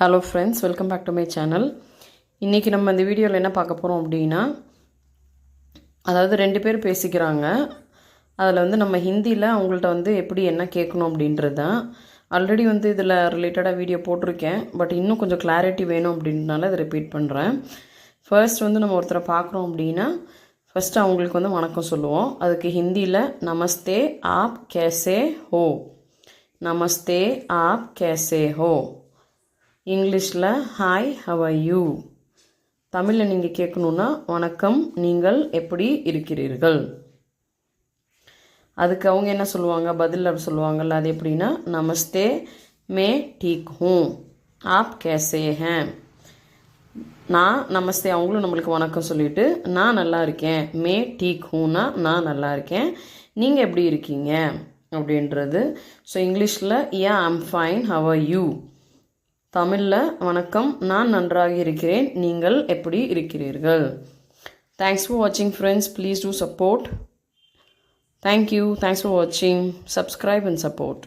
Hello friends, welcome back to my channel. இன்றைக்கி நம்ம இந்த வீடியோவில் என்ன பார்க்க போகிறோம் அப்படின்னா, அதாவது 2 பேர் பேசிக்கிறாங்க. அதில் நம்ம ஹிந்தியில் அவங்கள்ட்ட எப்படி என்ன கேட்கணும் அப்படின்றது தான். ஆல்ரெடி இதில் ரிலேட்டடாக வீடியோ போட்டிருக்கேன். பட் இன்னும் கொஞ்சம் கிளாரிட்டி வேணும் அப்படின்றனால இதை ரிப்பீட் பண்ணுறேன். ஃபர்ஸ்ட் நம்ம ஒருத்தரை பார்க்குறோம் அப்படின்னா, ஃபஸ்ட்டு அவங்களுக்கு வணக்கம் சொல்லுவோம். அதுக்கு ஹிந்தியில் நமஸ்தே ஆப் கேசே ஹோ, நமஸ்தே ஆப் கேசே ஹோ. இங்கிலீஷில் ஹாய் ஹவ் ஆர் யூ. தமிழில் நீங்கள் கேட்கணுன்னா வணக்கம், நீங்கள் எப்படி இருக்கிறீர்கள். அதுக்கு அவங்க என்ன சொல்லுவாங்க, பதில் சொல்லுவாங்கள்ல, அது எப்படின்னா நமஸ்தே மே டீக் ஹூம் ஆப் கேசே ஹேன். நான் நமஸ்தே, அவங்களும் நம்மளுக்கு வணக்கம் சொல்லிவிட்டு நான் நல்லா இருக்கேன், மே டீக் ஹூன்னா நான் நல்லா இருக்கேன், நீங்கள் எப்படி இருக்கீங்க அப்படின்றது. ஸோ இங்கிலீஷில் yeah I'm fine how are you. தமிழில் வணக்கம், நான் நன்றாக இருக்கிறேன், நீங்கள் எப்படி இருக்கிறீர்கள். தேங்க்ஸ் ஃபார் வாட்சிங் friends. Please do support. Thank you. Thanks for வாட்சிங். Subscribe and support.